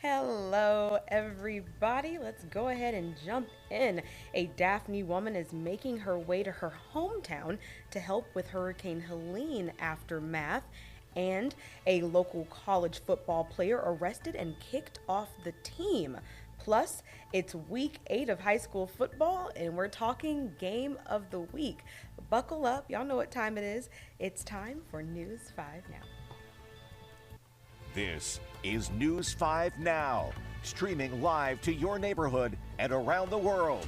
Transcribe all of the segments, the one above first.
Hello, everybody. Let's go ahead and jump in. A Daphne woman is making her way to her hometown to help with Hurricane Helene aftermath. And a local college football player arrested and kicked off the team. Plus, it's week 8 of high school football, and we're talking game of the week. Buckle up. Y'all know what time it is. It's time for News 5 now. This is News 5 Now, streaming live to your neighborhood and around the world.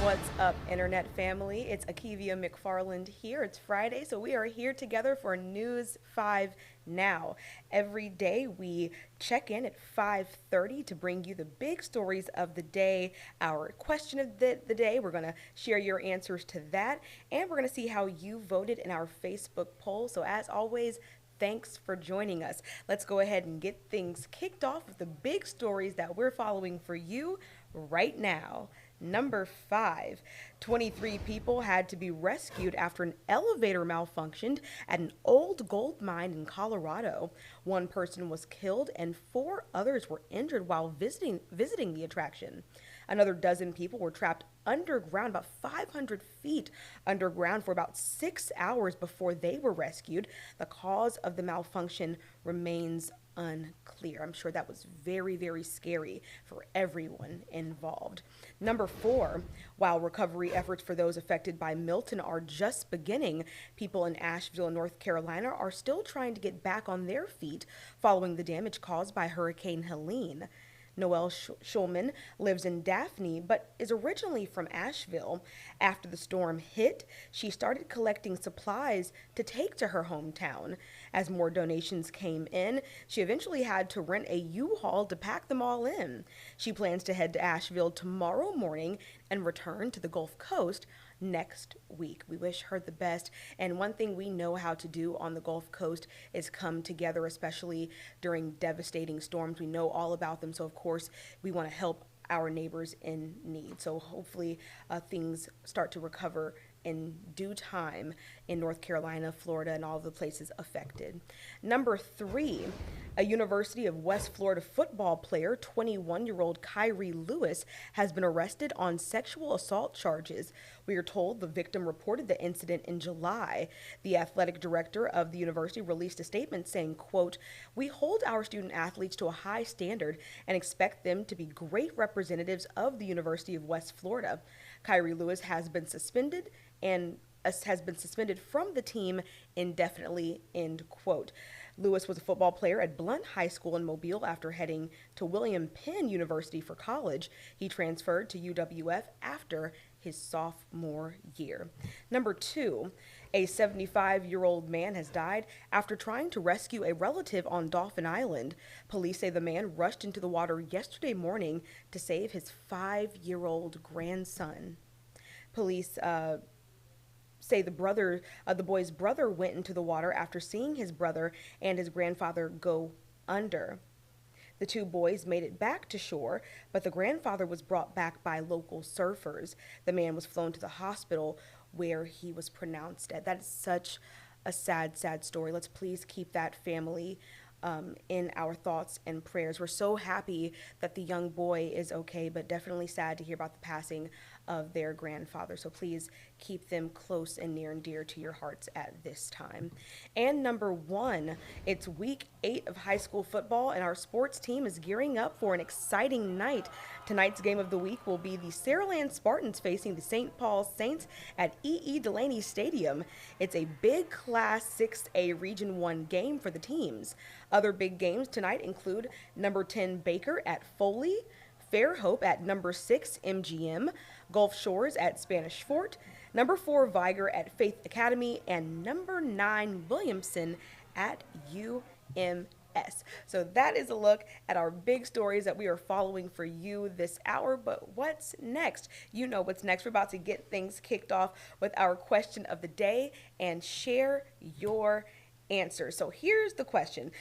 What's up, Internet family? It's Akivia McFarland here. It's Friday, so we are here together for News 5 Now. Every day we check in at 5:30 to bring you the big stories of the day. Our question of the day, we're going to share your answers to that, and we're going to see how you voted in our Facebook poll. So as always, thanks for joining us. Let's go ahead and get things kicked off with the big stories that we're following for you right now. Number 5, 23 people had to be rescued after an elevator malfunctioned at an old gold mine in Colorado. One person was killed and 4 others were injured while visiting the attraction. Another dozen people were trapped underground, about 500 feet underground, for about 6 hours before they were rescued. The cause of the malfunction remains unclear. I'm sure that was very, very scary for everyone involved. Number 4, while recovery efforts for those affected by Milton are just beginning, people in Asheville, North Carolina are still trying to get back on their feet following the damage caused by Hurricane Helene. Noelle Schulman lives in Daphne but is originally from Asheville. After the storm hit, she started collecting supplies to take to her hometown. As more donations came in, she eventually had to rent a U-Haul to pack them all in. She plans to head to Asheville tomorrow morning and return to the Gulf Coast next week. We wish her the best. And one thing we know how to do on the Gulf Coast is come together, especially during devastating storms. We know all about them. So, of course, we want to help our neighbors in need. So, hopefully, things start to recover in due time in North Carolina, Florida, and all the places affected. Number 3, a University of West Florida football player, 21-year-old Kyrie Lewis, has been arrested on sexual assault charges. We are told the victim reported the incident in July. The athletic director of the university released a statement saying, quote, "We hold our student athletes to a high standard and expect them to be great representatives of the University of West Florida." Kyrie Lewis has been suspended from the team indefinitely, end quote. Lewis was a football player at Blount High School in Mobile after heading to William Penn University for college. He transferred to UWF after his sophomore year. Number 2, a 75-year-old man has died after trying to rescue a relative on Dauphin Island. Police say the man rushed into the water yesterday morning to save his 5-year-old grandson. Police say the boy's brother went into the water after seeing his brother and his grandfather go under. The 2 boys made it back to shore, but the grandfather was brought back by local surfers. The man was flown to the hospital where he was pronounced dead. That is such a sad, sad story. Let's please keep that family in our thoughts and prayers. We're so happy that the young boy is okay, but definitely sad to hear about the passing of their grandfather. So please keep them close and near and dear to your hearts at this time. And number 1, it's week 8 of high school football, and our sports team is gearing up for an exciting night. Tonight's game of the week will be the Saraland Spartans facing the St. Paul Saints at E.E. Delaney Stadium. It's a big Class 6A Region 1 game for the teams. Other big games tonight include number 10 Baker at Foley, Fairhope at number 6 MGM, Gulf Shores at Spanish Fort, number 4 Viger at Faith Academy, and number 9 Williamson at UMS. So that is a look at our big stories that we are following for you this hour. But what's next? You know what's next. We're about to get things kicked off with our question of the day and share your answer. So here's the question.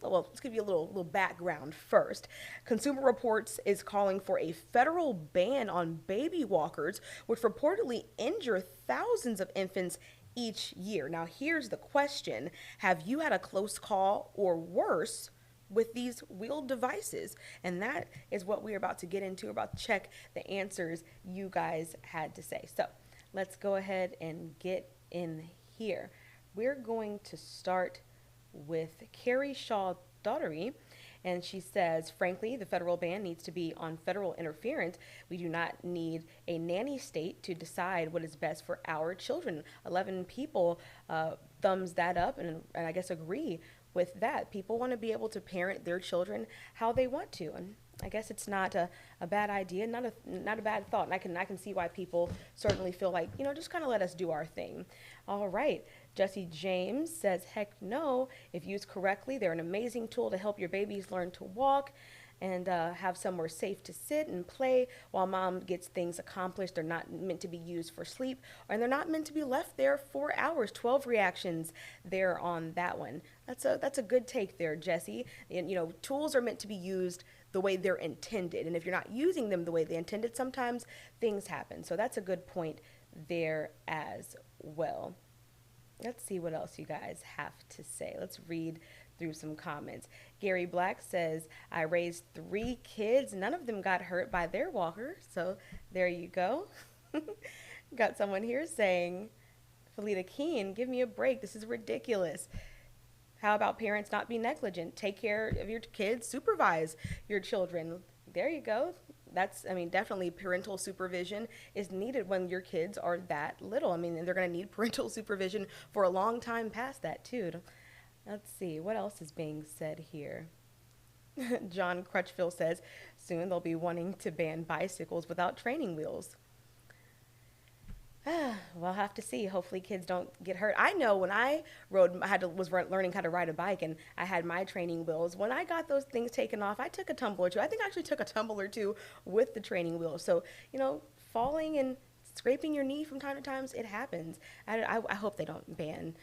Let's give you a little background first. Consumer Reports is calling for a federal ban on baby walkers, which reportedly injure thousands of infants each year. Now, here's the question. Have you had a close call or worse with these wheeled devices? And that is what we're about to get into. We're about to check the answers you guys had to say. So let's go ahead and get in here. We're going to start with Carrie Shaw Daughtery. And she says, frankly, the federal ban needs to be on federal interference. We do not need a nanny state to decide what is best for our children. 11 people thumbs that up and I guess agree with that. People want to be able to parent their children how they want to. And I guess it's not a bad idea, not a bad thought. And I can see why people certainly feel like, just kind of let us do our thing. All right. Jesse James says, heck no. If used correctly, they're an amazing tool to help your babies learn to walk and have somewhere safe to sit and play while mom gets things accomplished. They're not meant to be used for sleep, and they're not meant to be left there for hours. 12 reactions there on that one. That's a good take there, Jesse. And, tools are meant to be used the way they're intended. And if you're not using them the way they intended, sometimes things happen. So that's a good point there as well. Let's see what else you guys have to say. Let's read through some comments. Gary Black says, I raised 3 kids. None of them got hurt by their walker. So there you go. Got someone here saying, Felita Keen, give me a break. This is ridiculous. How about parents not be negligent? Take care of your kids. Supervise your children. There you go. Definitely parental supervision is needed when your kids are that little. And they're going to need parental supervision for a long time past that, too. Let's see. What else is being said here? John Crutchfield says, soon they'll be wanting to ban bicycles without training wheels. We'll have to see. Hopefully kids don't get hurt. I know when I was learning how to ride a bike and I had my training wheels, when I got those things taken off, I took a tumble or two. I think I actually took a tumble or two with the training wheels. So, falling and scraping your knee from time to time, it happens. I hope they don't ban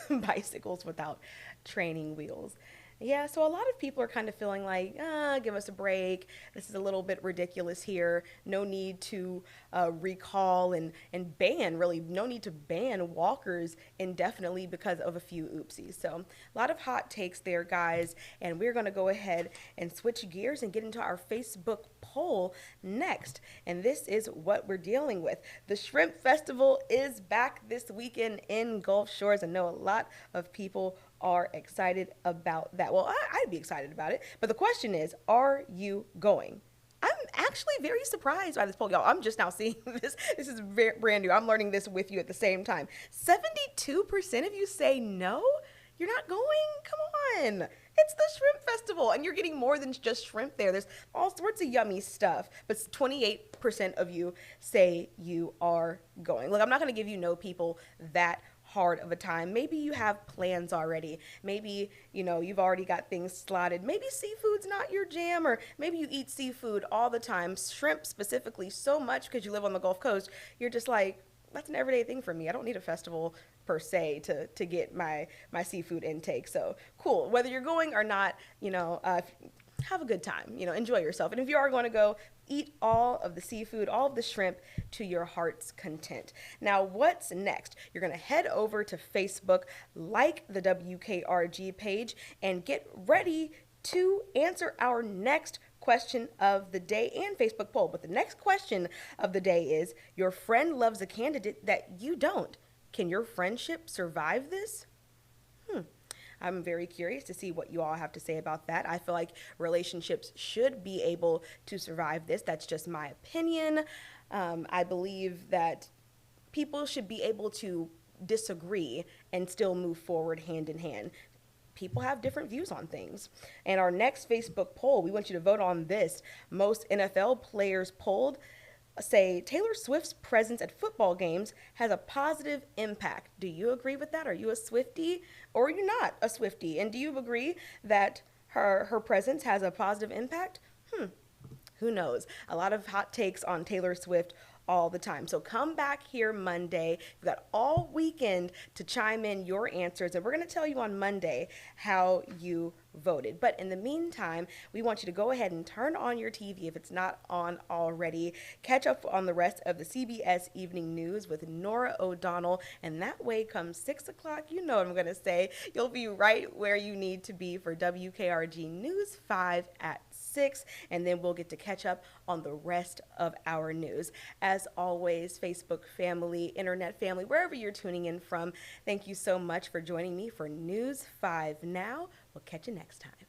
bicycles without training wheels. Yeah, so a lot of people are kind of feeling like, give us a break. This is a little bit ridiculous here. No need to recall and ban, really, no need to ban walkers indefinitely because of a few oopsies. So a lot of hot takes there, guys. And we're going to go ahead and switch gears and get into our Facebook poll next. And this is what we're dealing with. The Shrimp Festival is back this weekend in Gulf Shores. I know a lot of people are excited about that. Well, I'd be excited about it. But the question is, are you going? I'm actually very surprised by this poll. Y'all, I'm just now seeing this. This is brand new. I'm learning this with you at the same time. 72% of you say no. You're not going? Come on. It's the Shrimp Festival, and you're getting more than just shrimp there. There's all sorts of yummy stuff, but 28% of you say you are going. Look, I'm not going to give you no people that hard of a time. Maybe you have plans already. Maybe, you've already got things slotted. Maybe seafood's not your jam, or maybe you eat seafood all the time, shrimp specifically so much because you live on the Gulf Coast. You're just like, that's an everyday thing for me. I don't need a festival per se to get my seafood intake. So cool. Whether you're going or not, have a good time, enjoy yourself. And if you are going to go, eat all of the seafood, all of the shrimp to your heart's content. Now, what's next? You're going to head over to Facebook, like the WKRG page, and get ready to answer our next question of the day and Facebook poll. But the next question of the day is, your friend loves a candidate that you don't. Can your friendship survive this? I'm very curious to see what you all have to say about that. I feel like relationships should be able to survive this. That's just my opinion. I believe that people should be able to disagree and still move forward hand in hand. People have different views on things. And our next Facebook poll, we want you to vote on this. Most NFL players polled say Taylor Swift's presence at football games has a positive impact. Do you agree with that? Are you a Swiftie or are you not a Swiftie? And do you agree that her presence has a positive impact? Who knows? A lot of hot takes on Taylor Swift all the time. So come back here Monday. You've got all weekend to chime in your answers, and we're going to tell you on Monday how you voted. But in the meantime, we want you to go ahead and turn on your TV if it's not on already. Catch up on the rest of the CBS Evening News with Nora O'Donnell, and that way come 6 o'clock, you know what I'm going to say, you'll be right where you need to be for WKRG News 5 at 6, and then we'll get to catch up on the rest of our news. As always, Facebook family, internet family, wherever you're tuning in from, thank you so much for joining me for News 5 Now. We'll catch you next time.